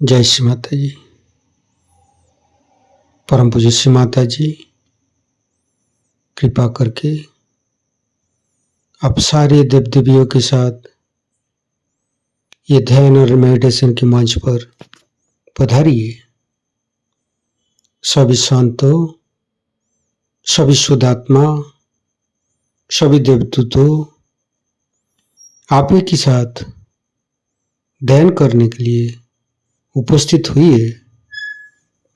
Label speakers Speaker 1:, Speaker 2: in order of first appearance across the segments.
Speaker 1: जय श्री माता जी। परम पूज्य श्री माता जी, कृपा करके आप सारे देव देवियों के साथ ये ध्यान और मेडिटेशन के मंच पर पधारिए। सभी संतों, सभी शुद्धात्मा, सभी देवदूतों, आप ही के साथ ध्यान करने के लिए उपस्थित हुई है।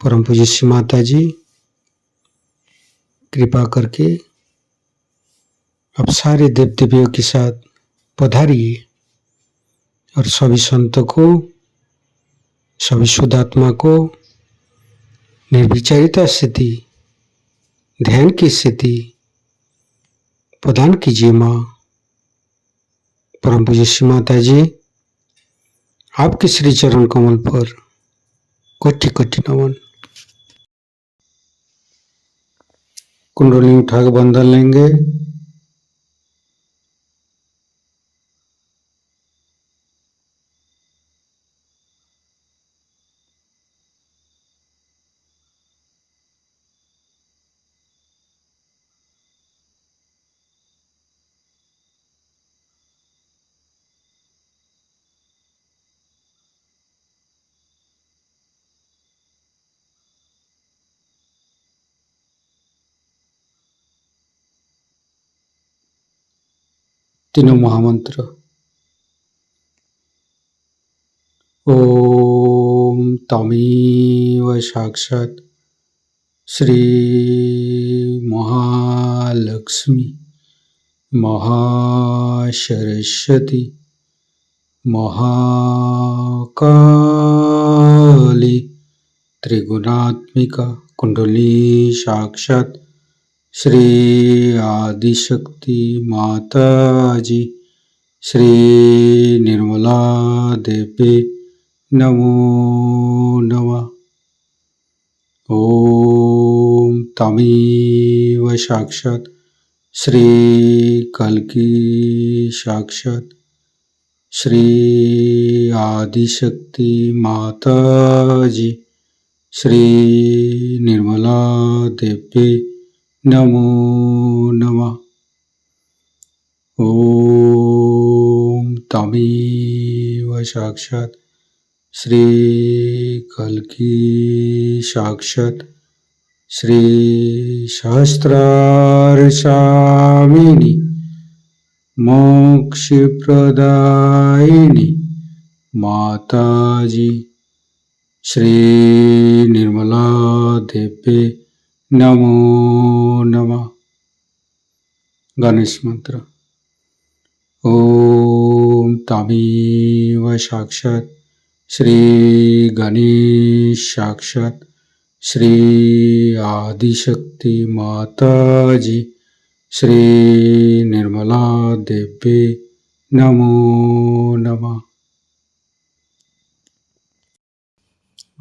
Speaker 1: परम पूज्य श्री माता जी, कृपा करके आप सारे देव देवियों के साथ पधारिए और सभी संतों को, सभी शुद्धात्मा को निर्विचारिता स्थिति, ध्यान की स्थिति प्रदान कीजिए। माँ परम पूज्य श्री माता जी, आपके श्री चरण कमल पर कोटि कोटि नमन। कुंडली उठाकर बंधन लेंगे। तीनों महामंत्र। ओम तमेव साक्षात् श्री महालक्ष्मी महासरस्वती महाकाली त्रिगुणात्मिका कुंडली साक्षात् श्री आदिशक्ति माता जी श्री निर्मला देवी नमो नमः। ओम तमेव साक्षात् श्री कल्की साक्षात् श्री आदिशक्ति माता जी श्री निर्मला देवी नमो नमः। ओम तमेव साक्षात् श्री कल्की साक्षात् श्री सहस्रार स्वामिनी मोक्ष प्रदायिनी माता जी श्री निर्मला देवी नमो नमः। गणेश मंत्र। ओम तमेव साक्षात् श्री गणेश साक्षात् श्री आदिशक्ति माता जी श्री निर्मला देवी नमो नमः।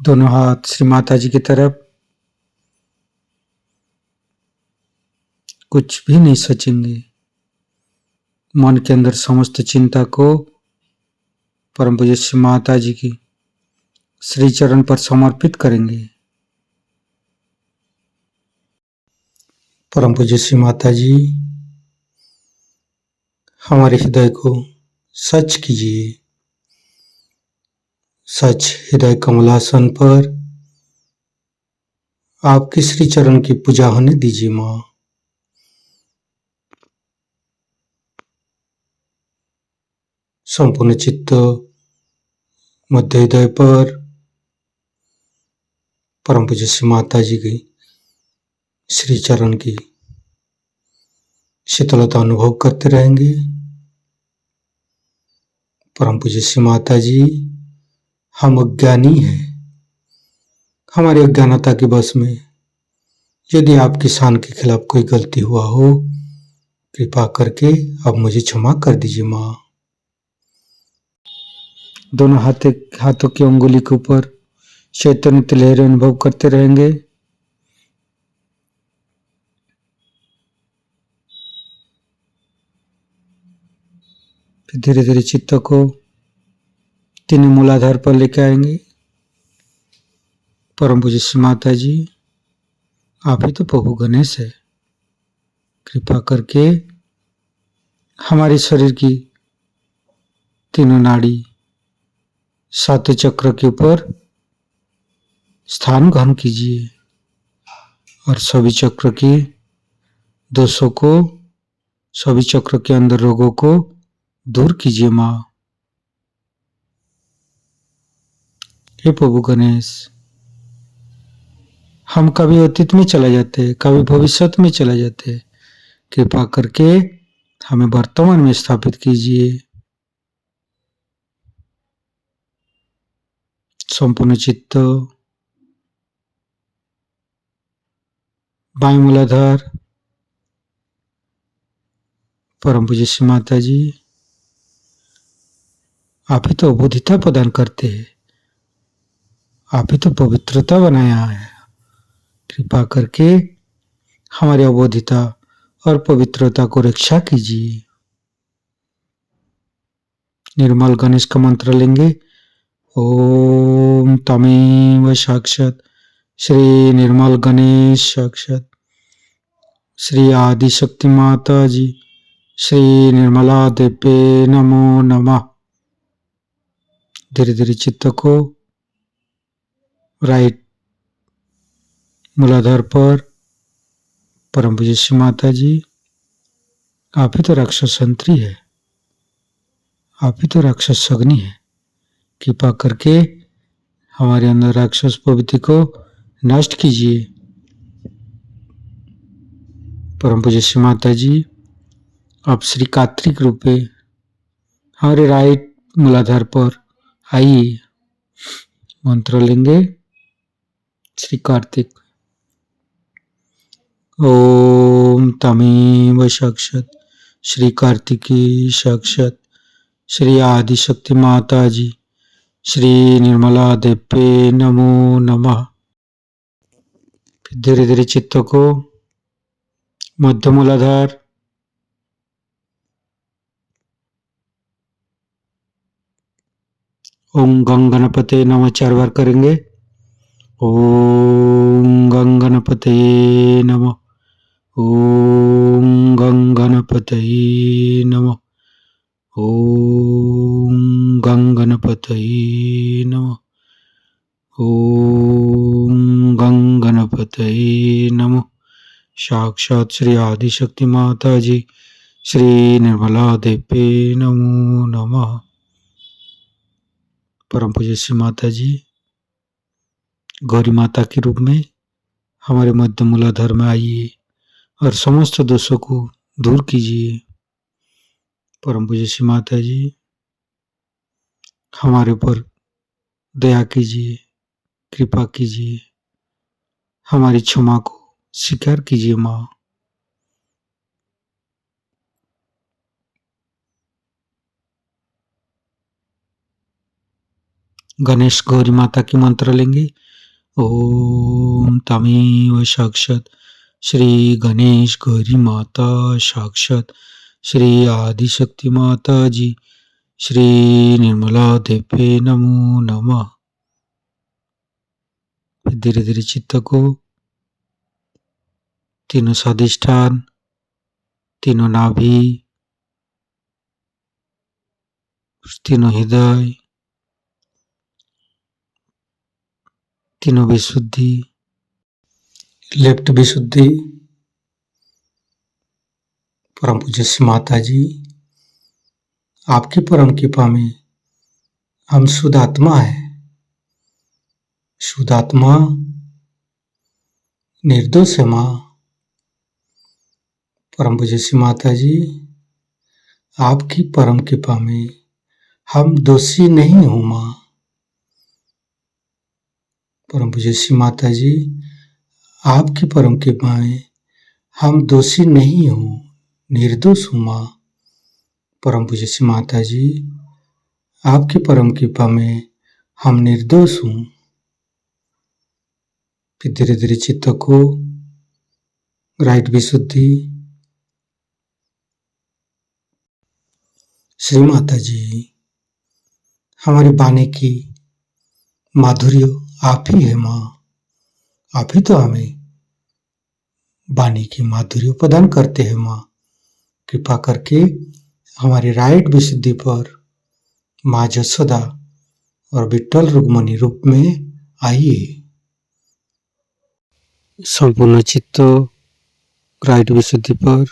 Speaker 1: दोनों हाथ श्री माता जी की तरफ। कुछ भी नहीं सोचेंगे, मन के अंदर समस्त चिंता को परम पूज्य श्री माता जी की श्री चरण पर समर्पित करेंगे। परम पूज्य श्री माता जी, हमारे हृदय को सच कीजिए। सच हृदय कमलासन पर आपके श्री चरण की पूजा होने दीजिए। माँ संपूर्ण चित्त मध्य हृदय पर परम पूज्य श्री माता जी की श्री चरण की शीतलता अनुभव करते रहेंगे। परम पूज्य श्री माता जी, हम अज्ञानी हैं। हमारी अज्ञानता के वश में यदि आपकी शान के खिलाफ कोई गलती हुआ हो, कृपा करके अब मुझे क्षमा कर दीजिए। माँ दोनों हाथों की अंगुली के ऊपर चैतन्य लहरें अनुभव करते रहेंगे। फिर धीरे धीरे चित्त को तीनों मूलाधार पर लेकर आएंगे। परम पूज्य श्री माता जी, आप ही तो प्रभु गणेश है। कृपा करके हमारे शरीर की तीनों नाड़ी सातों चक्र के ऊपर स्थान ग्रहण कीजिए और सभी चक्र के दोषों को, सभी चक्र के अंदर रोगों को दूर कीजिए माँ। हे प्रभु गणेश, हम कभी अतीत में चले जाते, कभी भविष्य में चले जाते, कृपा करके हमें वर्तमान में स्थापित कीजिए। संपूर्ण चित्त, बाएं मूलाधार, परम पूज्य श्री माता जी, आप ही तो अबोधिता प्रदान करते हैं, आप ही तो पवित्रता बनाया है। कृपा करके हमारी अबोधिता और पवित्रता को रक्षा कीजिए। निर्मल गणेश का मंत्र लेंगे। ओम तमेव साक्षात श्री निर्मल गणेश साक्षात श्री आदिशक्ति माता जी श्री निर्मला देवे नमो नमः। धीरे धीरे चित्त को राइट मूलाधार पर, परम पूज्य श्री माता जी, आप ही तो राक्षस संतरी है, आप ही तो राक्षस अग्नि है। कृपा करके हमारे अंदर राक्षस प्रवृत्ति को नष्ट कीजिए। परम पूज्य श्री माता जी, आप श्री कार्तिक रूपे हमारे राइट मूलाधार पर आइए। मंत्र लेंगे। श्री कार्तिक। ओम तमेव साक्षात श्री कार्तिकी साक्षात श्री आदिशक्ति माता जी श्री निर्मला देवे नमो नमः। धीरे धीरे चित्त को मध्य मूलाधार, ओम गंग गणपते नमः 4 बार करेंगे। ओम गंग गणपते नमः, ओम गंग गणपते नमः, ओम गंग गणपते नमः, ओम गंग गणपते नमः। साक्षात श्री आदिशक्ति माता जी श्री निर्मला देवे नमो नमः। परम पूज्य श्री माता जी, गौरी माता के रूप में हमारे मध्य मूलाधार में आइए और समस्त दोषों को दूर कीजिए। परम पूज्य श्री माता जी, हमारे ऊपर दया कीजिए, कृपा कीजिए, हमारी क्षमा को स्वीकार कीजिए माँ। गणेश गौरी माता की मंत्र लेंगे। ओम तमेव साक्षात श्री गणेश गौरी माता साक्षात श्री आदिशक्ति माता जी श्री निर्मला देवे नमो नमः। धीरे धीरे चित्त को तीनों स्वादिष्ठान, तीनों नाभि, तीनों हृदय, तीनों विशुद्धि, लेफ्ट विशुद्धि, परम पूज्य श्री माता जी, आपकी परम कृपा में हम शुद्ध आत्मा है। शुद्ध आत्मा निर्दोष है माँ। परम पूज्य श्री माता जी, आपकी परम कृपा में हम दोषी नहीं हूँ माँ। परम पूज्य श्री माता जी, आपकी परम कृपा में हम दोषी नहीं हूँ, निर्दोष हूँ माँ। परम पूज्य श्री माता जी, आपकी परम कृपा में हम निर्दोष हूँ। फिर धीरे धीरे चित्त को राइट विशुद्धि। श्री माता जी, हमारे बानी की माधुर्य आप ही है माँ। आप ही तो हमें वाणी की माधुर्य प्रदान करते हैं माँ। कृपा करके हमारी राइट विशुद्धि पर माँ जसोदा और विट्ठल रुक्मणी रूप में आइए। संपूर्ण चित्त राइट विशुद्धि पर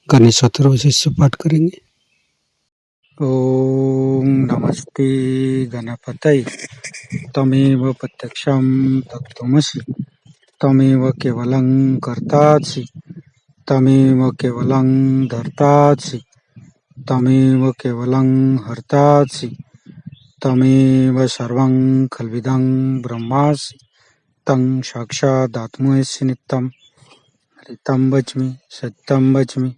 Speaker 1: गणेश अथर्वशीर्ष पाठ करेंगे। ओम नमस्ते गणपतये तमेव प्रत्यक्षं तत्त्वमसि तमेव केवलं कर्तासि तमेव केवलं धर्तासि तमेव केवलं हर्तासि तमेव सर्वं खल्विदं ब्रह्मासि तं साक्षादात्मसि नित्यं ऋतं वच्मि सत्यं वच्मि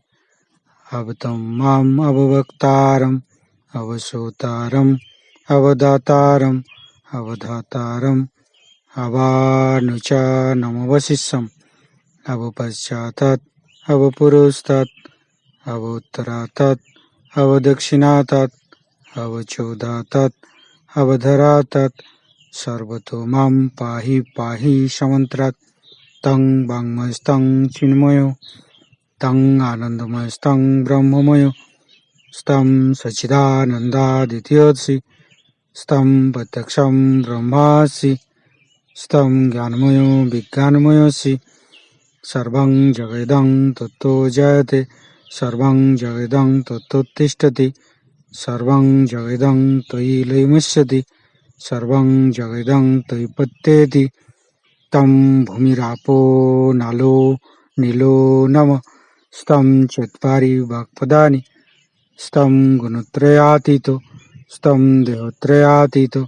Speaker 1: अवतं माम् अववक्तारम् अवसोतारम् अवदातारम् अवधातारम् अवानुचानमवशिष्यम् अवपश्चातात् अवपुरस्तात् अवोत्तरातात् अवदक्षिणातात् अवचोदातात् अवधरातात् सर्वतो मां पाहि पाहि समन्त्रात् तं वाङ्मयस्तं चिन्मयो तं आनन्दमयस्तं ब्रह्ममयो स्तं सच्चिदानन्दादित्योऽसि स्तं प्रत्यक्षं ब्रह्मासि स्तं ज्ञानमयो विज्ञानमयोऽसि सर्वं जगदं तत्तो जयते सर्वं जगदं तत्तोत्तिष्ठति सर्वं जगदं त्वयि लयमुच्यते सर्वं जगदं त्वयि पत्येति तं भूमिरापो नलो नीलो नमः स्तं चत्वारि वाक्पदानि स्तं गुणत्रयातीतो स्तं देहत्रयातीतो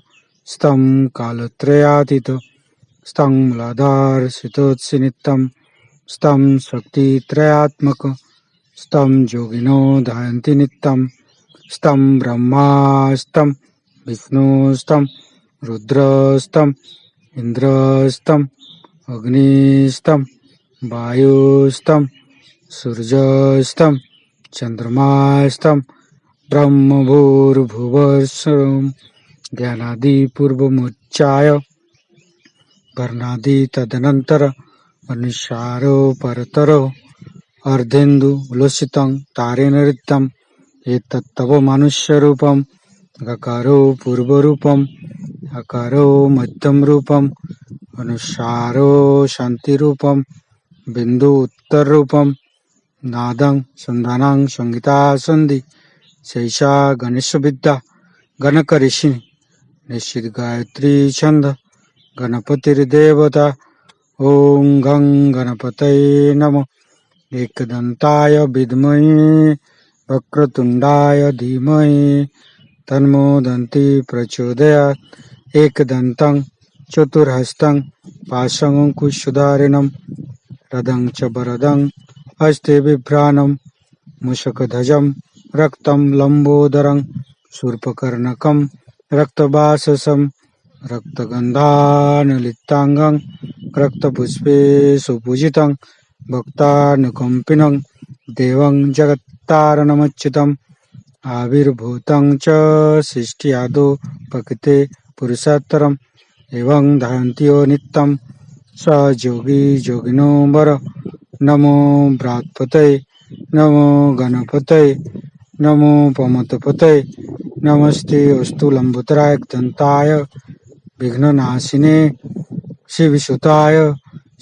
Speaker 1: स्तं कालत्रयातीतो स्तं मूलाधारसितोत्सि नित्यं स्तं शक्तित्रयात्मक स्तं योगिनो ध्यायन्ति नित्यं स्तं ब्रह्मा स्तं विष्णु स्तं रुद्र स्तं इंद्र स्तं अग्नि स्तं वायु स्तं सूर्य स्तं चंद्रमा स्तं ब्रह्मभूर्भुवस्सुरं ज्ञानादि पूर्वमुच्चाय वर्णादि तदनंतर अनुसारो परतरो अर्धेन्दु उल्लसितं तारेण ऋतं एतत्तव मनुष्यरूपं गकारो पूर्वरूपम् अकारो मध्यम रूपम् अनुसारो शांतिरूपं बिंदु उत्तर रूपं नादं संधानं संगीता संधि शैषा गणेश विद्या गणक ऋषि निश्चित गायत्री छंद गणपतिर्देवता ओं गं गणपतये नमः एकदन्ताय विद्महे वक्रतुंडाय धीमहि तन्नो दन्ति प्रचोदयात् एकदन्तं चतुर्हस्तं पाशमङ्कुशधारिणं रदं च वरदं हस्ते बिभ्राणं मूषकध्वजं रक्तं लम्बोदरं शूर्पकर्णकं रक्तवाससं रक्तगन्धानुलिप्ताङ्गं रक्तपुष्पे सुपूजितं भक्तानुकम्पिनं देवं जगत्तारणमच्युतम् आविर्भूतं च सृष्ट्यादौ प्रकृते पुरुषोत्तरम् एवं ध्यायन्तो नित्यं स योगी योगिनो वर नमो बृहत्पतये नमो गणपतये नमो पमतपतये नमस्ते अस्तु लंबोदराय दन्ताय विघ्ननाशिने श्रीविसुताय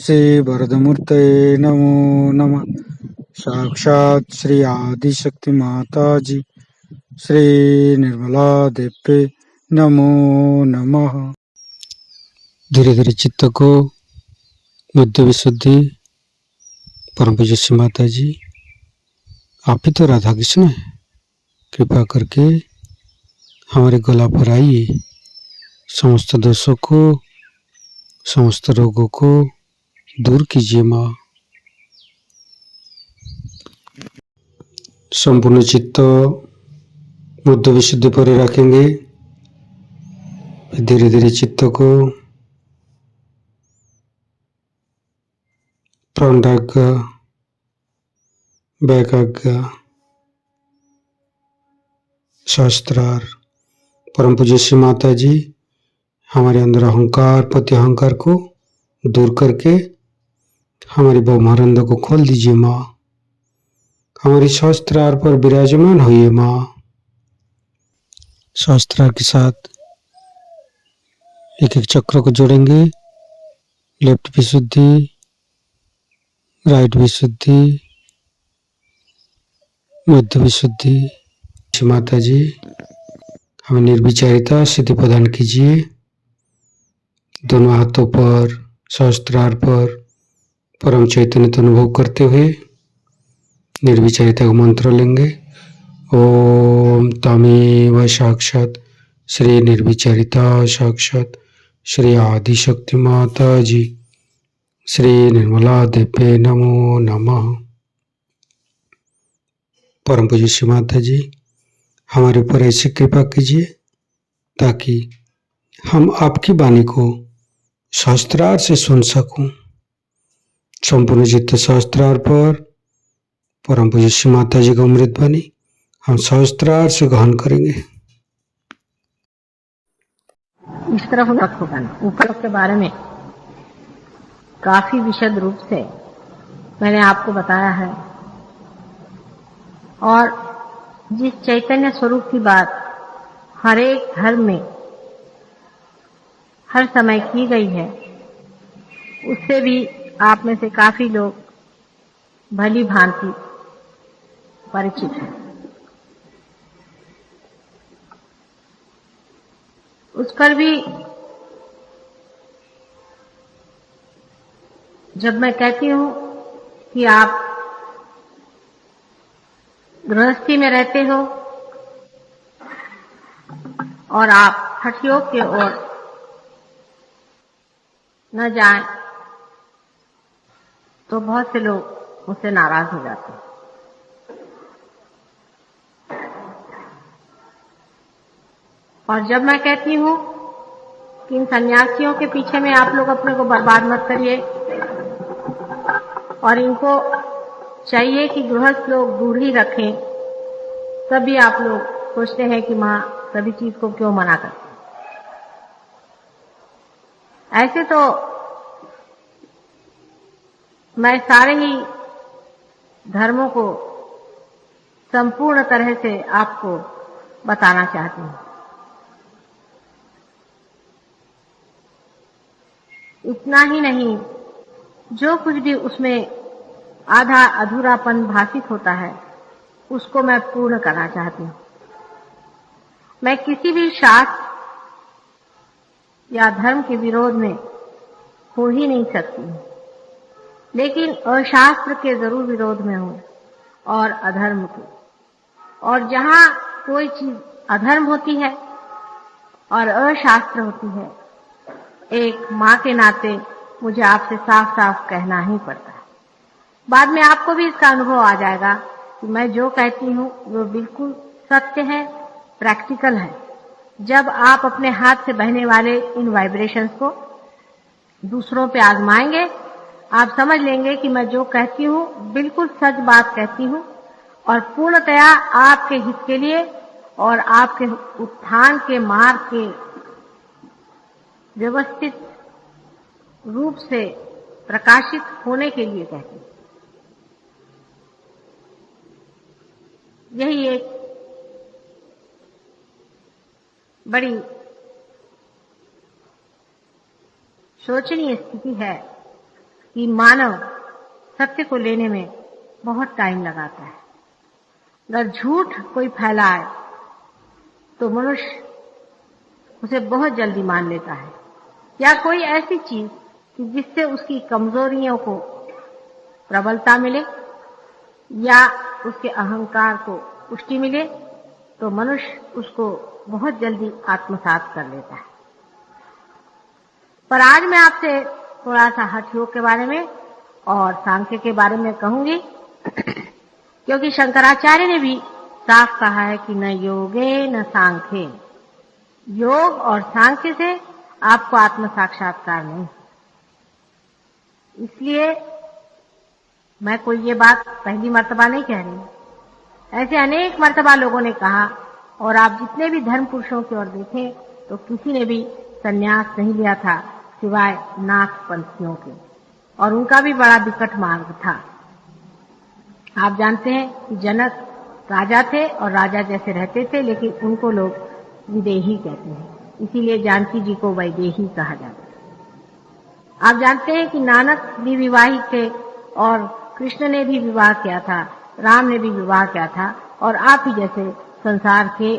Speaker 1: श्रीवरदमूर्तये नमो नमः। साक्षात् श्री आदिशक्ति माताजी श्री निर्मला देवी नमो नमः। धीरे धीरे चित्त को बुद्धि विशुद्धि परम पूज्य श्री माता जी आप ही तो राधा कृष्ण है, कृपा करके हमारे गला पर आइए, समस्त दोषों को समस्त रोगों को दूर कीजिए माँ। संपूर्ण चित्त बुद्ध विशुद्धि पर रखेंगे। धीरे धीरे चित्त को प्राणाग्र वैकाग्र शास्त्रार परम पूज्य श्री माता जी हमारे अंदर अहंकार प्रति अहंकार को दूर करके हमारी ब्रह्मानंद को खोल दीजिए माँ। हमारी सहस्त्रार पर विराजमान होइए माँ। सहस्त्रार के साथ एक एक चक्र को जोड़ेंगे। लेफ्ट विशुद्धि, राइट विशुद्धि, मध्य विशुद्धि। माता जी हमें निर्विचारिता सिद्धि प्रदान कीजिए। दोनों हाथों पर सहस्त्रार पर परम चैतन्य का अनुभव करते हुए निर्विचारिता का मंत्र लेंगे। ओम तमेव साक्षात श्री निर्विचारिता साक्षात श्री आदिशक्ति माता जी श्री निर्मला देवे नमो नमः। परम पूज्य श्री माता जी हमारे ऊपर ऐसी कृपा कीजिए ताकि हम आपकी वाणी को सहस्त्रार से सुन सकूं। संपूर्ण चित्त सहस्त्रार पर परम पूज्य श्री माता जी का अमृत वाणी हम सहस्त्रार से ग्रहण करेंगे।
Speaker 2: इस तरफ रखोगा ना। ऊपर के बारे में काफी विशद रूप से मैंने आपको बताया है और जिस चैतन्य स्वरूप की बात हर एक धर्म में हर समय की गई है उससे भी आप में से काफी लोग भली भांति परिचित हैं। उस पर भी जब मैं कहती हूं कि आप गृहस्थी में रहते हो और आप हठ योग की ओर न जाएं तो बहुत से लोग मुझसे नाराज हो जाते हैं। और जब मैं कहती हूं कि इन सन्यासियों के पीछे में आप लोग अपने को बर्बाद मत करिए और इनको चाहिए कि गृहस्थ लोग दूर ही रखें, तभी आप लोग सोचते हैं कि माँ सभी चीज को क्यों मना करते। ऐसे तो मैं सारे ही धर्मों को संपूर्ण तरह से आपको बताना चाहती हूँ। इतना ही नहीं, जो कुछ भी उसमें आधा अधूरापन भाषित होता है उसको मैं पूर्ण करना चाहती हूँ। मैं किसी भी शास्त्र या धर्म के विरोध में हो ही नहीं सकती हूँ, लेकिन अशास्त्र के जरूर विरोध में हूँ और अधर्म के। और जहाँ कोई चीज अधर्म होती है और अशास्त्र होती है, एक माँ के नाते मुझे आपसे साफ साफ कहना ही पड़ता है। बाद में आपको भी इसका अनुभव आ जाएगा कि मैं जो कहती हूँ वो बिल्कुल सत्य है, प्रैक्टिकल है। जब आप अपने हाथ से बहने वाले इन वाइब्रेशंस को दूसरों पे आजमाएंगे, आप समझ लेंगे कि मैं जो कहती हूँ बिल्कुल सच बात कहती हूँ और पूर्णतया आपके हित के लिए और आपके उत्थान के मार्ग के व्यवस्थित रूप से प्रकाशित होने के लिए कहती हूँ। यही एक बड़ी शोचनीय स्थिति है कि मानव सत्य को लेने में बहुत टाइम लगाता है। अगर झूठ कोई फैलाए तो मनुष्य उसे बहुत जल्दी मान लेता है, या कोई ऐसी चीज कि जिससे उसकी कमजोरियों को प्रबलता मिले या उसके अहंकार को पुष्टि मिले तो मनुष्य उसको बहुत जल्दी आत्मसात कर लेता है। पर आज मैं आपसे थोड़ा सा हठ योग के बारे में और सांख्य के बारे में कहूंगी, क्योंकि शंकराचार्य ने भी साफ कहा है कि न योगे न सांख्ये, योग और सांख्य से आपको आत्म साक्षात्कार नहीं। इसलिए मैं कोई ये बात पहली मर्तबा नहीं कह रही, ऐसे अनेक मर्तबा लोगों ने कहा और आप जितने भी धर्म पुरुषों की ओर देखें तो किसी ने भी संन्यास नहीं लिया था सिवाय नाथ पंथियों के, और उनका भी बड़ा विकट मार्ग था। आप जानते हैं कि जनक राजा थे और राजा जैसे रहते थे, लेकिन उनको लोग विदेही कहते हैं, इसीलिए जानकी जी को वैदेही कहा जाता है। आप जानते हैं कि नानक भी विवाहित थे और कृष्ण ने भी विवाह किया था, राम ने भी विवाह किया था, और आप ही जैसे संसार के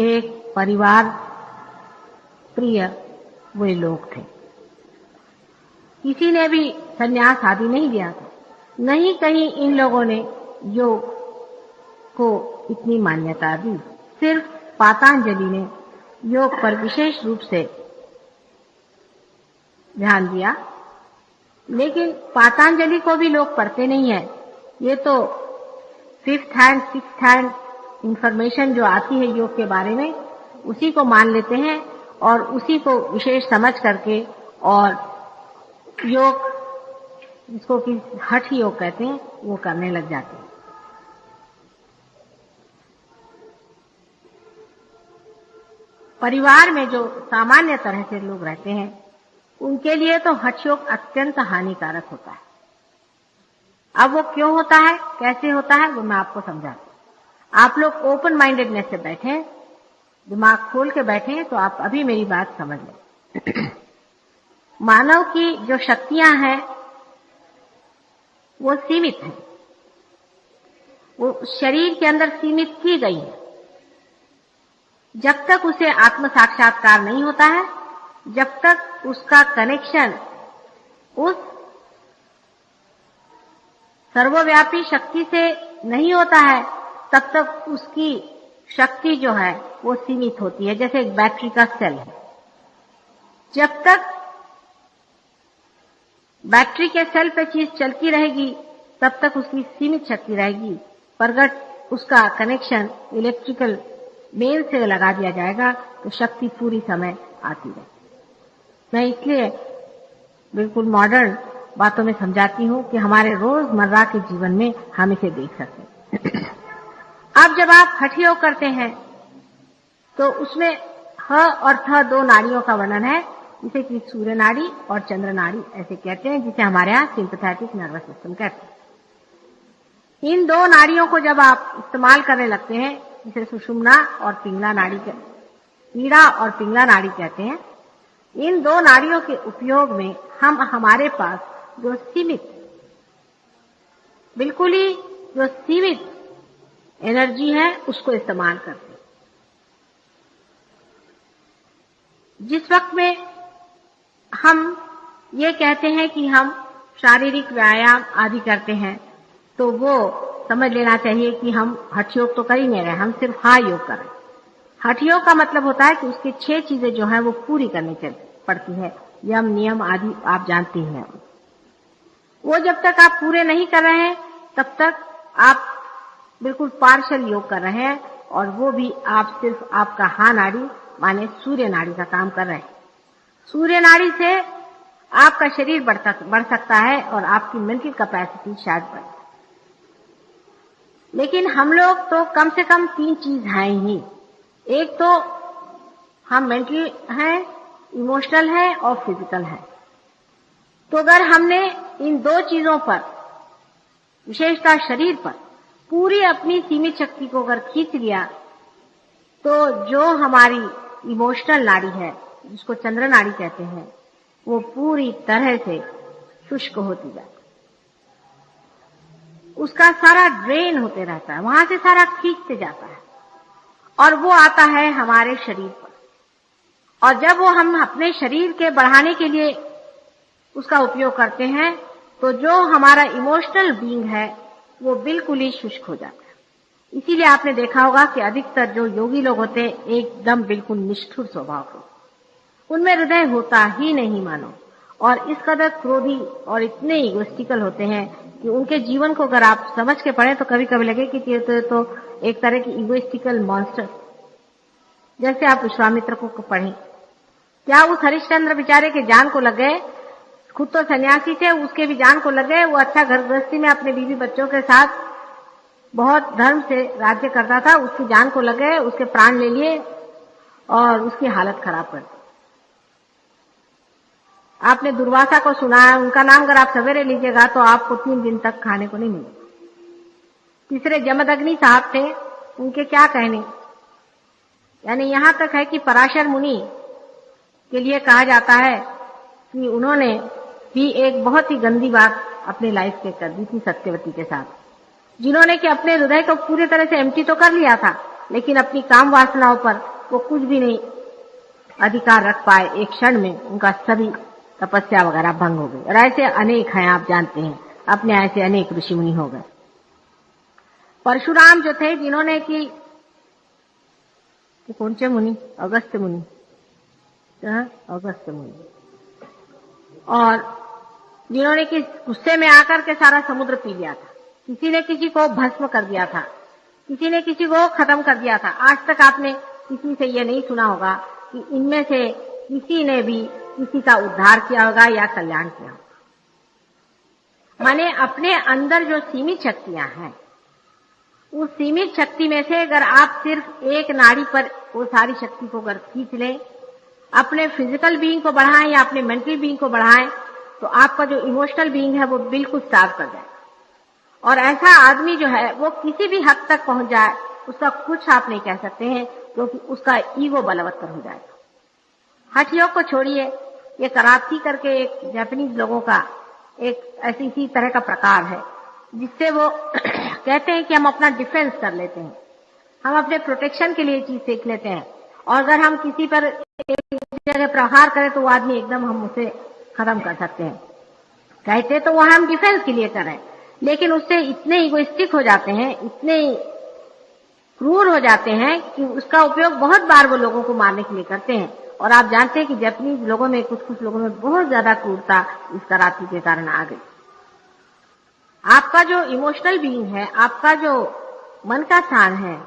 Speaker 2: एक परिवार प्रिय वे लोग थे। किसी ने भी संन्यास आदि नहीं लिया था, नहीं कहीं इन लोगों ने योग को इतनी मान्यता दी। सिर्फ पातंजलि ने योग पर विशेष रूप से ध्यान दिया, लेकिन पातंजलि को भी लोग पढ़ते नहीं है। ये तो 5th hand 6th hand information जो आती है योग के बारे में, उसी को मान लेते हैं और उसी को विशेष समझ करके, और योग जिसको कि हठ योग कहते हैं वो करने लग जाते हैं। परिवार में जो सामान्य तरह से लोग रहते हैं उनके लिए तो हठ योग अत्यंत हानिकारक होता है। अब वो क्यों होता है, कैसे होता है, वो मैं आपको समझाती हूँ। आप लोग ओपन माइंडेडनेस से बैठे, दिमाग खोल के बैठे, तो आप अभी मेरी बात समझ लें। मानव की जो शक्तियां हैं वो सीमित हैं, वो शरीर के अंदर सीमित की गई है। जब तक उसे आत्म साक्षात्कार नहीं होता है, जब तक उसका कनेक्शन उस सर्वव्यापी शक्ति से नहीं होता है, तब तक उसकी शक्ति जो है वो सीमित होती है। जैसे एक बैटरी का सेल है, जब तक बैटरी के सेल पे चीज चलती रहेगी तब तक उसकी सीमित शक्ति रहेगी, पर अगर उसका कनेक्शन इलेक्ट्रिकल मेन से लगा दिया जाएगा तो शक्ति पूरी समय आती रहेगी। मैं इसलिए बिल्कुल मॉडर्न बातों में समझाती हूँ कि हमारे रोजमर्रा के जीवन में हम इसे देख सकते हैं। अब जब आप हठ योग करते हैं तो उसमें ह और थ 2 नाड़ियों का वर्णन है, जिसे कि सूर्य नाड़ी और चंद्र नाड़ी ऐसे कहते हैं, जिसे हमारे यहाँ सिंपैथेटिक नर्वस सिस्टम कहते हैं। इन 2 नाड़ियों को जब आप इस्तेमाल करने लगते हैं, जिसे सुषुम्ना और पिंगला नाड़ी पीड़ा और पिंगला नाड़ी कहते हैं, इन 2 नाड़ियों के उपयोग में हम हमारे पास जो सीमित, बिल्कुल ही जो सीमित एनर्जी है उसको इस्तेमाल करते हैं। जिस वक्त में हम ये कहते हैं कि हम शारीरिक व्यायाम आदि करते हैं, तो वो समझ लेना चाहिए कि हम हठ योग तो कर ही नहीं रहे, हम सिर्फ हा योग कर रहे हैं। हठ योग का मतलब होता है कि उसके 6 चीजें जो है वो पूरी करनी पड़ती है, यम नियम आदि आप जानते हैं। वो जब तक आप पूरे नहीं कर रहे हैं तब तक आप बिल्कुल पार्शल योग कर रहे हैं, और वो भी आप सिर्फ आपका हा नाड़ी माने सूर्य नाड़ी का काम कर रहे हैं। सूर्य नाड़ी से आपका शरीर बढ़ सकता है और आपकी मेंटल कैपेसिटी शायद बढ़े, लेकिन हम लोग तो कम से कम 3 चीज हैं ही। एक तो हम मेंटल हैं, इमोशनल है और फिजिकल है। तो अगर हमने इन 2 चीजों पर, विशेषतः शरीर पर, पूरी अपनी सीमित शक्ति को अगर खींच लिया, तो जो हमारी इमोशनल नाड़ी है, जिसको चंद्र नाड़ी कहते हैं, वो पूरी तरह से शुष्क होती जाती, उसका सारा ड्रेन होते रहता है, वहां से सारा खींचते जाता है और वो आता है हमारे शरीर पर। और जब वो हम अपने शरीर के बढ़ाने के लिए उसका उपयोग करते हैं, तो जो हमारा इमोशनल बीइंग है वो बिल्कुल ही शुष्क हो जाता है। इसीलिए आपने देखा होगा कि अधिकतर जो योगी लोग होते हैं एकदम बिल्कुल निष्ठुर स्वभाव के, उनमें हृदय होता ही नहीं मानो, और इस कदर क्रोधी और इतने इगोइस्टिकल होते हैं कि उनके जीवन को अगर आप समझ के पढ़ें तो कभी कभी लगे कि ये तो एक तरह की इगोइस्टिकल मॉन्स्टर। जैसे आप विश्वामित्र को पढ़ें, क्या उस हरिश्चंद्र बेचारे के जान को लग गए, खुद तो सन्यासी थे, उसके भी जान को लग गए। वो अच्छा घर गृहस्थी में अपने बीवी बच्चों के साथ बहुत धर्म से राज्य करता था, उसकी जान को लग गए, उसके प्राण ले लिए और उसकी हालत खराब कर दी। आपने दुर्वासा को सुना है, उनका नाम अगर आप सवेरे लीजिएगा तो आपको 3 दिन तक खाने को नहीं मिलेगा। तीसरे जमदग्नि साहब थे, उनके क्या कहने। यानी यहां तक है कि पराशर मुनि के लिए कहा जाता है कि उन्होंने भी एक बहुत ही गंदी बात अपने लाइफ के कर दी थी सत्यवती के साथ, जिन्होंने कि अपने हृदय को पूरी तरह से एम्प्टी तो कर लिया था, लेकिन अपनी काम वासनाओं पर वो कुछ भी नहीं अधिकार रख पाए। एक क्षण में उनका सभी तपस्या वगैरह भंग हो गई। और ऐसे अनेक हैं, आप जानते हैं, अपने ऐसे अनेक ऋषि मुनि हो गए। परशुराम जो थे, जिन्होंने कि कौन से मुनि, अगस्त्य मुनि, अगस्त्य मुनि, और जिन्होंने कि गुस्से में आकर के सारा समुद्र पी लिया था। किसी ने किसी को भस्म कर दिया था, किसी ने किसी को खत्म कर दिया था। आज तक आपने किसी से ये नहीं सुना होगा कि इनमें से किसी ने भी किसी का उद्धार किया होगा या कल्याण किया होगा। माने अपने अंदर जो सीमित शक्तियां हैं, उस सीमित शक्ति में से अगर आप सिर्फ एक नाड़ी पर वो सारी शक्ति को अगर खींच लें, अपने फिजिकल बीइंग को बढ़ाएं या अपने मेंटल बीइंग को बढ़ाएं, तो आपका जो इमोशनल बीइंग है वो बिल्कुल साफ कर जाएगा। और ऐसा आदमी जो है वो किसी भी हद तक पहुंच जाए, उसका कुछ आप नहीं कह सकते हैं, क्योंकि उसका ईगो बलवत्तर हो जाएगा। हठ योग को छोड़िए, ये कराथी करके एक जापानीज लोगों का एक ऐसी इसी तरह का प्रकार है, जिससे वो कहते हैं कि हम अपना डिफेंस कर लेते हैं, हम अपने प्रोटेक्शन के लिए चीज सीख लेते हैं, और अगर हम किसी पर एक जगह प्रहार करें तो वो आदमी एकदम हम उसे खत्म कर सकते हैं। कहते तो वह हम डिफेंस के लिए करें, लेकिन उससे इतने इगोइस्टिक हो जाते हैं, इतने क्रूर हो जाते हैं कि उसका उपयोग बहुत बार वो लोगों को मारने के लिए करते हैं। और आप जानते हैं कि जापानीज लोगों में, कुछ लोगों में बहुत ज्यादा क्रूरता इस कराती के कारण आ गई। आपका जो इमोशनल बीइंग है, आपका जो मन का स्थान है,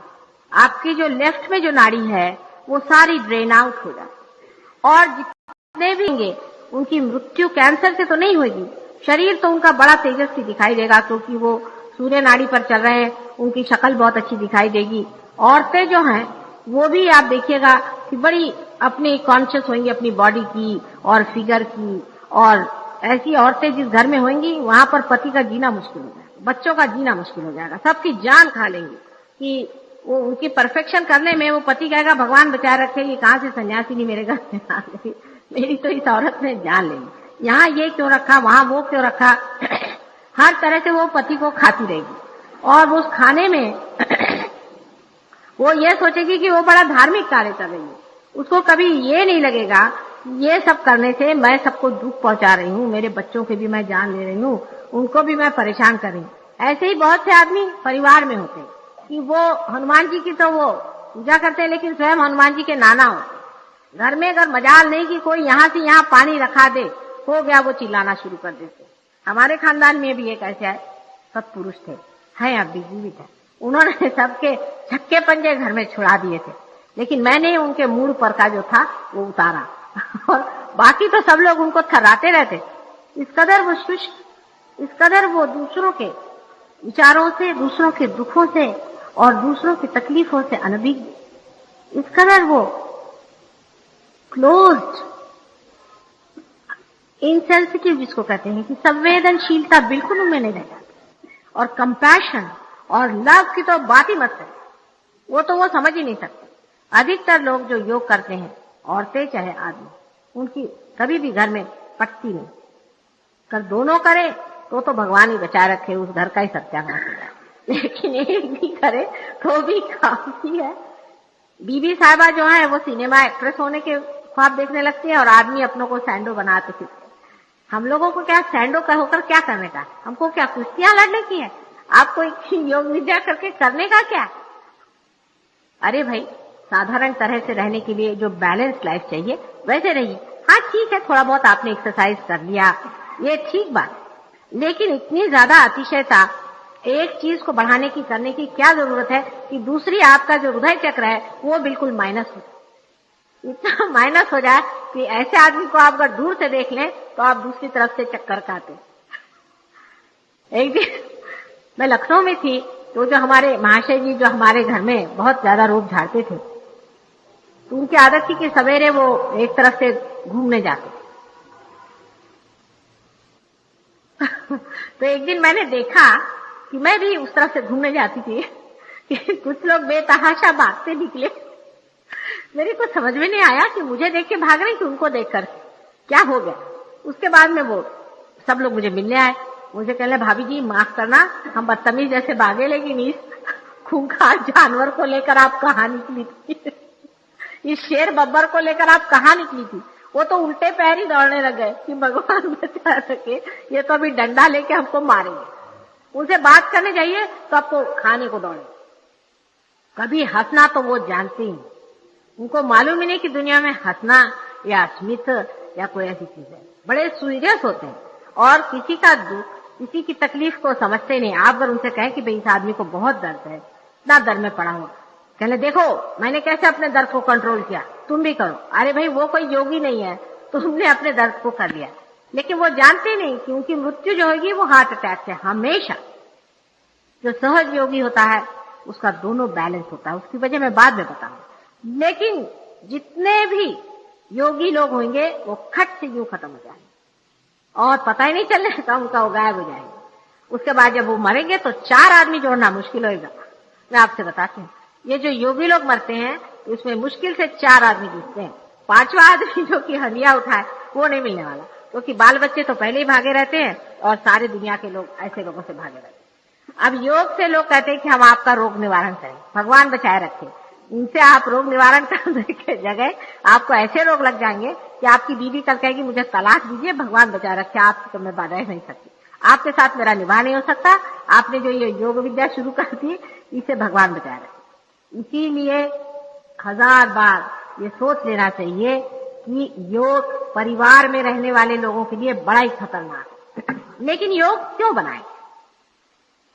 Speaker 2: आपकी जो लेफ्ट में जो नाड़ी है, वो सारी ड्रेन आउट हो जाती। और जितने भी होंगे उनकी मृत्यु कैंसर से तो नहीं होगी, शरीर तो उनका बड़ा तेजस्वी दिखाई देगा, क्योंकि वो सूर्य नाड़ी पर चल रहे हैं, उनकी शक्ल बहुत अच्छी दिखाई देगी। औरतें जो हैं वो भी आप देखिएगा कि बड़ी अपनी कॉन्शियस होंगी अपनी बॉडी की और फिगर की। और ऐसी औरतें जिस घर में होंगी वहां पर पति का जीना मुश्किल हो जाएगा, बच्चों का जीना मुश्किल हो जाएगा, सबकी जान खा लेंगी। कि वो उनकी परफेक्शन करने में वो पति कहेगा भगवान बचा रखे, ये कहां से सन्यासी नहीं मेरे घर में आ गई, मेरी तो इस औरत ने जान लेगी, यहाँ ये क्यों रखा, वहां वो क्यों रखा। हर तरह से वो पति को खाती रहेगी, और उस खाने में वो ये सोचेगी कि वो बड़ा धार्मिक कार्य कर रही है। उसको कभी ये नहीं लगेगा ये सब करने से मैं सबको दुख पहुंचा रही हूँ, मेरे बच्चों के भी मैं जान ले रही हूँ, उनको भी मैं परेशान कर रही हूँ। ऐसे ही बहुत से आदमी परिवार में होते हैं कि वो हनुमान जी की तो वो पूजा करते हैं, लेकिन स्वयं हनुमान जी के नाना होते। घर में अगर मजाल नहीं कि कोई यहाँ से यहाँ पानी रखा दे, हो गया वो चिल्लाना शुरू कर देते। हमारे खानदान में भी एक ऐसे सत्पुरुष थे, हैं अब भी जीवित है, उन्होंने सबके छक्के पंजे घर में छुड़ा दिए थे, लेकिन मैंने उनके मूड पर का जो था वो उतारा और बाकी तो सब लोग उनको थर्राते रहते। इस कदर वो शुष्क, इस कदर वो दूसरों के विचारों से, दूसरों के दुखों से और दूसरों की तकलीफों से अनभिज्ञ, इस कदर वो क्लोज्ड, इनसेंसिटिव जिसको कहते हैं, कि संवेदनशीलता बिल्कुल उनमें नहीं रह जाती। और कंपैशन और लव की तो बात ही मत करें, वो तो वो समझ ही नहीं सकते। अधिकतर लोग जो योग करते हैं, औरतें चाहे आदमी, उनकी कभी भी घर में पटती नहीं। कर दोनों करे तो भगवान ही बचा रखे, उस घर का ही सत्यानाश हो जाए, लेकिन एक भी करे तो भी काफी है। बीबी साहिबा जो है वो सिनेमा एक्ट्रेस होने के ख्वाब देखने लगती है और आदमी अपनों को सैंडो बनाते फिरते। हम लोगों को क्या सैंडो का होकर क्या करने का, हमको क्या कुश्तियां लड़ने की है, आपको योग विद्या करके करने का क्या। अरे भाई, साधारण तरह से रहने के लिए जो बैलेंस लाइफ चाहिए वैसे रहिए। हाँ ठीक है, थोड़ा बहुत आपने एक्सरसाइज कर लिया, ये ठीक बात, लेकिन इतनी ज्यादा अतिशयता एक चीज को बढ़ाने की करने की क्या जरूरत है कि दूसरी आपका जो हृदय चक्र है वो बिल्कुल माइनस हो, इतना माइनस हो जाए कि ऐसे आदमी को आप अगर दूर से देख लें तो आप दूसरी तरफ से चक्कर खाते। एक दिन मैं लखनऊ में थी, तो जो हमारे महाशय जी जो हमारे घर में बहुत ज्यादा रोब झाड़ते थे, तो उनकी आदत थी कि सवेरे वो एक तरफ से घूमने जाते। तो एक दिन मैंने देखा कि मैं भी उस तरफ से घूमने जाती थी कि कुछ लोग बेतहाशा भागते निकले। मेरे को समझ में नहीं आया कि मुझे देख के भाग रहे कि उनको देखकर क्या हो गया। उसके बाद में वो सब लोग मुझे मिलने आए, मुझे कहने भाभी जी माफ करना, हम बदतमीज जैसे भागे, लेकिन इस खूंखार जानवर को लेकर आप कहाँ निकली थी? इस शेर बब्बर को लेकर आप कहाँ निकली थी? वो तो उल्टे पैर ही दौड़ने लग गए कि भगवान बचा सके, ये तो अभी डंडा लेके हमको मारेंगे। उनसे बात करने जाइए तो आपको खाने को दौड़े। कभी हंसना तो वो जानते ही, उनको मालूम ही नहीं कि दुनिया में हंसना या स्मित या कोई ऐसी चीज है। बड़े सीरियस होते हैं और किसी का दुख, किसी की तकलीफ को समझते नहीं। आप अगर उनसे कहें कि भाई इस आदमी को बहुत दर्द है, इतना दर्द में पड़ा हुआ, कहले देखो मैंने कैसे अपने दर्द को कंट्रोल किया, तुम भी करो। अरे भाई वो कोई योगी नहीं है, तुमने अपने दर्द को कर लिया। लेकिन वो जानते नहीं कि उनकी मृत्यु जो होगी वो हार्ट अटैक से। हमेशा जो सहज योगी होता है उसका दोनों बैलेंस होता है, उसकी वजह मैं बाद में बताऊं। लेकिन जितने भी योगी लोग होंगे वो खट से यूं खत्म हो जाएंगे और पता ही नहीं चलने का उनका वो गायब हो जाएंगे। उसके बाद जब वो मरेंगे तो 4 आदमी जोड़ना मुश्किल होगा। मैं आपसे बताती हूँ, ये जो योगी लोग मरते हैं उसमें मुश्किल से 4 आदमी दिखते हैं। 5वां आदमी जो कि हलिया उठाए वो नहीं मिलने वाला, क्योंकि बाल बच्चे तो पहले ही भागे रहते हैं और सारी दुनिया के लोग ऐसे लोगों से भागे रहते हैं। अब योग से लोग कहते हैं कि हम आपका रोग निवारण करें, भगवान बचाए रखे। इनसे आप रोग निवारण करने के जगह आपको ऐसे रोग लग जाएंगे कि आपकी बीवी कल कहेगी मुझे तलाक दीजिए, भगवान बचाए रखे, आपकी तो मैं बाधा नहीं सकती, आपके साथ मेरा निभाह नहीं हो सकता, आपने जो ये योग विद्या शुरू कर दी इसे भगवान बचाए रखे। इसीलिए 1000 बार ये सोच लेना चाहिए कि योग परिवार में रहने वाले लोगों के लिए बड़ा ही खतरनाक है। लेकिन योग क्यों बनाए,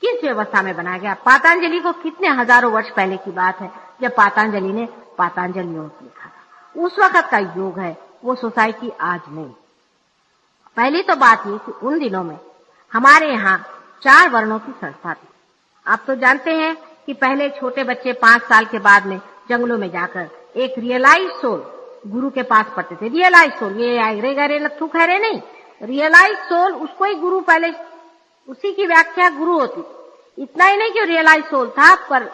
Speaker 2: किस व्यवस्था में बनाया गया? पातंजलि को कितने हजारों वर्ष पहले की बात है जब पातंजलि ने पातंजलि योग लिखा था। उस वक्त का योग है, वो सोसाइटी आज नहीं। पहली तो बात ये कि उन दिनों में हमारे यहाँ 4 वर्णों की संस्था थी। आप तो जानते हैं कि पहले छोटे बच्चे 5 साल के बाद में जंगलों में जाकर एक रियलाइज सोल गुरु के पास पढ़ते थे। रियलाइज सोल, ये आगरे गहरे लत्थू खैरे नहीं, रियलाइज सोल उसको ही गुरु, पहले उसी की व्याख्या गुरु होती। इतना ही नहीं कि रियलाइज सोल था, पर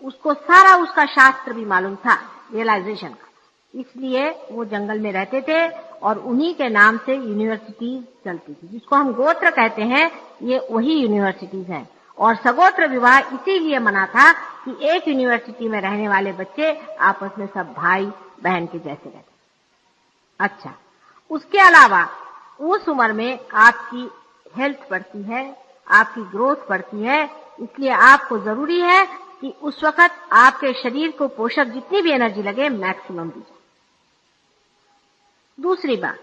Speaker 2: उसको सारा उसका शास्त्र भी मालूम था रियलाइजेशन का। इसलिए वो जंगल में रहते थे और उन्हीं के नाम से यूनिवर्सिटी चलती थी, जिसको हम गोत्र कहते हैं। ये वही यूनिवर्सिटीज हैं। और सगोत्र विवाह इसीलिए मना था कि एक यूनिवर्सिटी में रहने वाले बच्चे आपस में सब भाई बहन के जैसे रहते। अच्छा, उसके अलावा उस उम्र में आपकी हेल्थ बढ़ती है, आपकी ग्रोथ बढ़ती है, इसलिए आपको जरूरी है कि उस वक्त आपके शरीर को पोषक जितनी भी एनर्जी लगे मैक्सिमम दीजिए। दूसरी बात,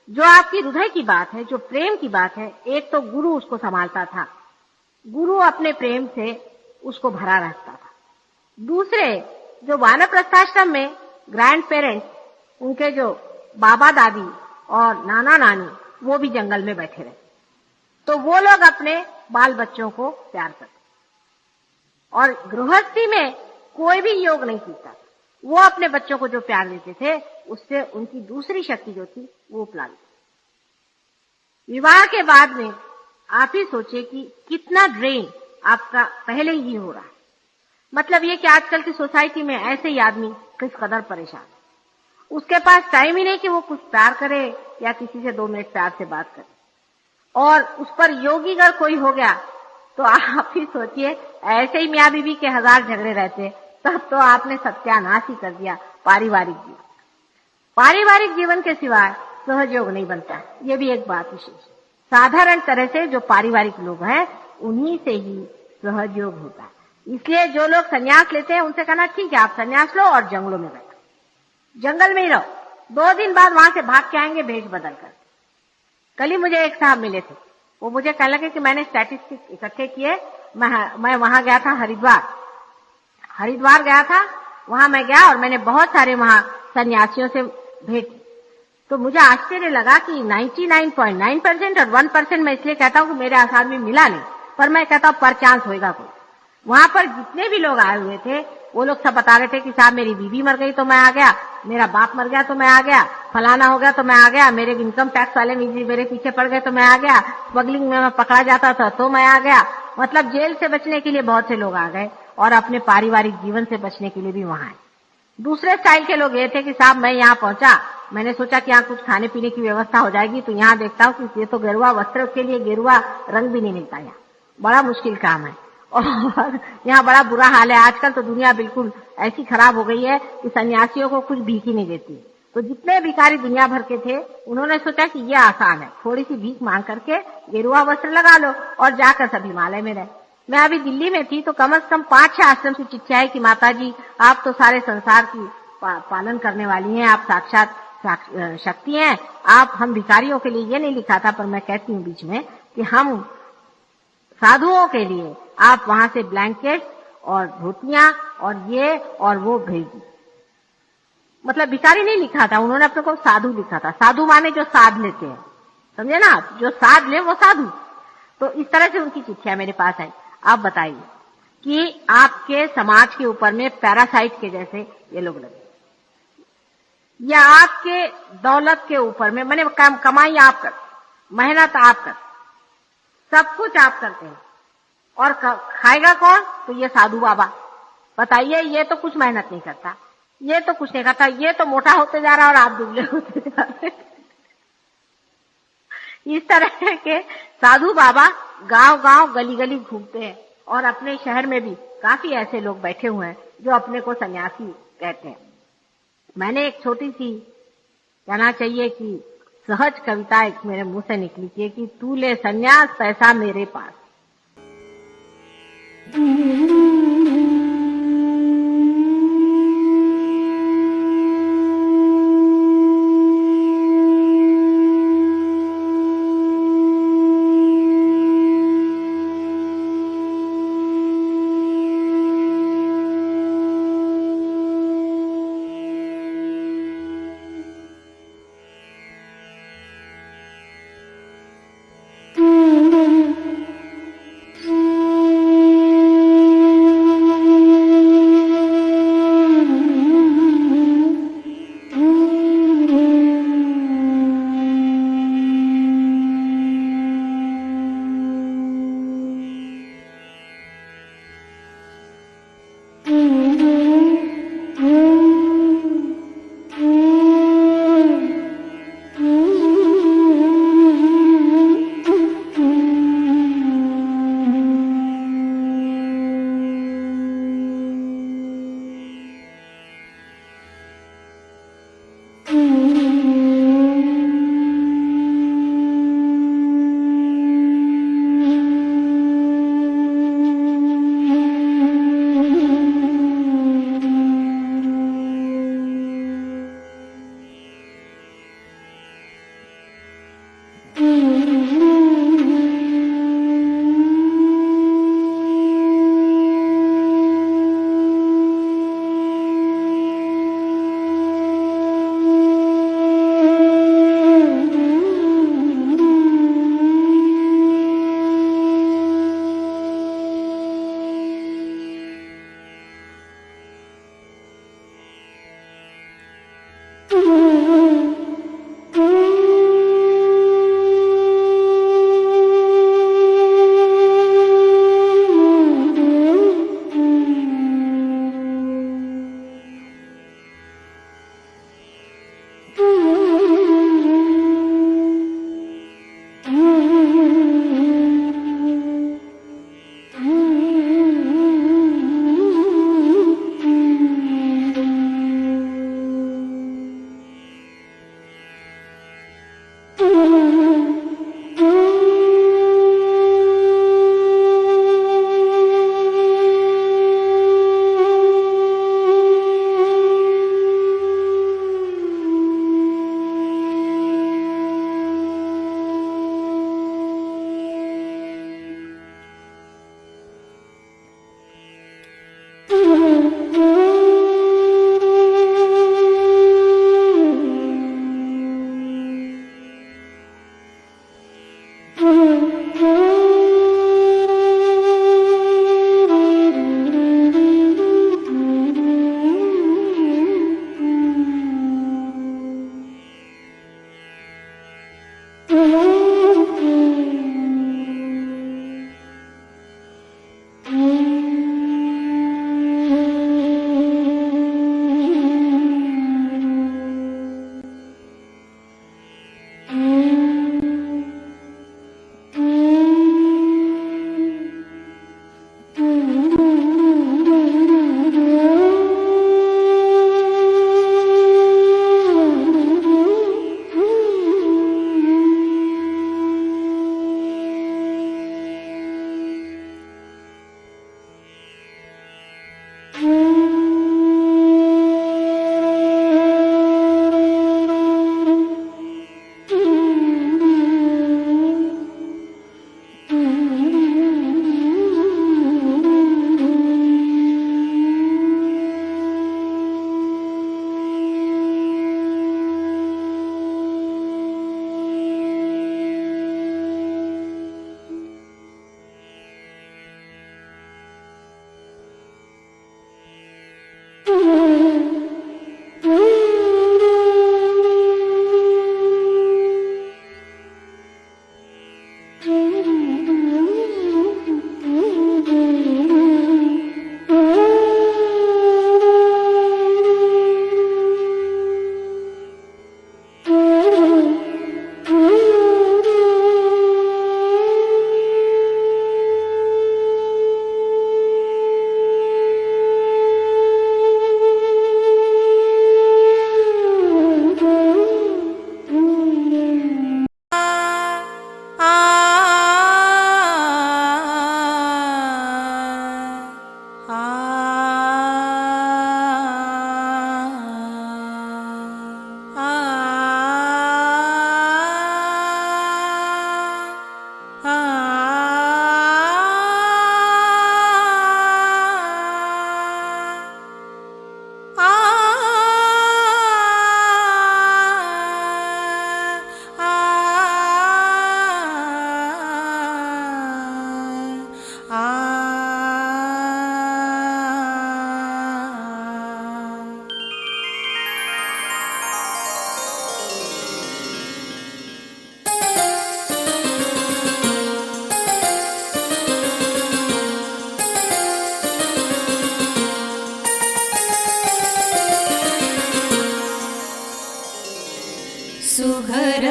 Speaker 2: जो आपकी हृदय की बात है, जो प्रेम की बात है, एक तो गुरु उसको संभालता था, गुरु अपने प्रेम से उसको भरा रखता था। दूसरे, जो वानप्रस्थाश्रम में ग्रैंड पेरेंट्स, उनके जो बाबा दादी और नाना नानी, वो भी जंगल में बैठे रहे, तो वो लोग अपने बाल बच्चों को प्यार करते। और गृहस्थी में कोई भी योग नहीं सीखता, वो अपने बच्चों को जो प्यार देते थे उससे उनकी दूसरी शक्ति जो थी वो उपला ली। विवाह के बाद में आप ही सोचिए कि कितना ड्रेन आपका पहले ही हो रहा है। मतलब ये कि आजकल की सोसाइटी में ऐसे ही आदमी किस कदर परेशान है, उसके पास टाइम ही नहीं कि वो कुछ प्यार करे या किसी से 2 मिनट प्यार से बात करे। और उस पर योगी अगर कोई हो गया तो आप ही सोचिए, ऐसे ही मियाँ बीवी के 1000 झगड़े रहते, तब तो आपने सत्यानाश ही कर दिया पारिवारिक जीवन। पारिवारिक जीवन के सिवाय सहयोग नहीं बनता, ये भी एक बात विशेष। साधारण तरह से जो पारिवारिक लोग हैं उन्हीं से ही सहयोग होता है। इसलिए जो लोग संन्यास लेते हैं उनसे कहना ठीक है आप संन्यास लो और जंगलों में बैठो, जंगल में ही रहो, 2 दिन बाद वहां से भाग के आएंगे भेष बदल कर। कल ही मुझे एक साहब मिले थे, वो मुझे कहने लगे कि मैंने स्टैटिस्टिक्स इकट्ठे किए, मैं वहां गया था, हरिद्वार गया था, वहां मैं गया और मैंने बहुत सारे वहां सन्यासियों से भेंट की। तो मुझे आश्चर्य लगा कि 99.9% और 1% मैं इसलिए कहता हूँ कि मेरे आसार में मिला नहीं, पर मैं कहता हूँ पर चांस होएगा कोई। वहां पर जितने भी लोग आए हुए थे वो लोग सब बता रहे थे कि साहब मेरी बीवी मर गई तो मैं आ गया, मेरा बाप मर गया तो मैं आ गया, फलाना हो गया तो मैं आ गया, मेरे इनकम टैक्स वाले मेरे पीछे पड़ गए तो मैं आ गया, स्मगलिंग में मैं पकड़ा जाता था तो मैं आ गया। मतलब जेल से बचने के लिए बहुत से लोग आ गए और अपने पारिवारिक जीवन से बचने के लिए भी वहां आए। दूसरे स्टाइल के लोग ये थे कि साहब मैं यहाँ पहुंचा, मैंने सोचा कि यहाँ कुछ खाने पीने की व्यवस्था हो जाएगी, तो यहाँ देखता हूँ कि ये तो गेरुआ वस्त्र के लिए गेरुआ रंग भी नहीं मिलता, यहाँ बड़ा मुश्किल काम है और यहाँ बड़ा बुरा हाल है। आजकल तो दुनिया बिल्कुल ऐसी खराब हो गई है कि सन्यासियों को कुछ भीख ही नहीं देती। तो जितने भिखारी दुनिया भर के थे उन्होंने सोचा कि ये आसान है, थोड़ी सी भीख मांग करके गेरुआ वस्त्र लगा लो और जाकर सब हिमालय में रहे। मैं अभी दिल्ली में थी तो कम से कम 5-6 आश्रम से चिट्ठी आई कि माता जी आप तो सारे संसार की पालन करने वाली हैं, आप साक्षात शक्ति हैं, आप हम भिखारियों के लिए, ये नहीं लिखा था पर मैं कहती हूँ बीच में कि हम साधुओं के लिए आप वहां से ब्लैंकेट और धोतियां और ये और वो भेज दी। मतलब भिखारी नहीं लिखा था, उन्होंने अपने को साधु लिखा था। साधु माने जो साध लेते हैं, समझे ना, जो साध ले वो साधु। तो इस तरह से उनकी चिट्ठियां मेरे पास आई। आप बताइए कि आपके समाज के ऊपर में पैरासाइट के जैसे ये लोग लगे, या आपके दौलत के ऊपर में, मैंने कमाई आप कर, मेहनत आप कर, सब कुछ आप करते हैं और खाएगा कौन? तो ये साधु बाबा। बताइए, ये तो कुछ मेहनत नहीं करता, ये तो कुछ नहीं करता, ये तो मोटा होते जा रहा है और आप दुबले होते जा रहे हैं। इस तरह के साधु बाबा गांव गांव गली गली घूमते हैं और अपने शहर में भी काफी ऐसे लोग बैठे हुए हैं जो अपने को सन्यासी कहते हैं। मैंने एक छोटी सी, कहना चाहिए कि सहज कविता एक मेरे मुंह से निकली थी कि तू ले सन्यास पैसा मेरे पास।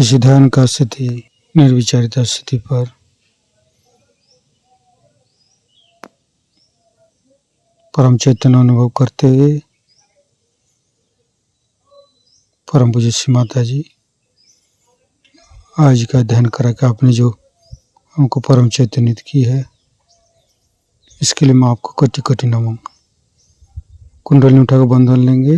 Speaker 1: इसी ध्यान का स्थिति, निर्विचारिता स्थिति पर परम चैतन्य अनुभव करते हुए परम पूज्य श्री माता जी आज का ध्यान करा के आपने जो हमको परम चैतन्यित की है, इसके लिए मैं आपको कटी कटी नमन। कुंडली उठाकर बंधन लेंगे।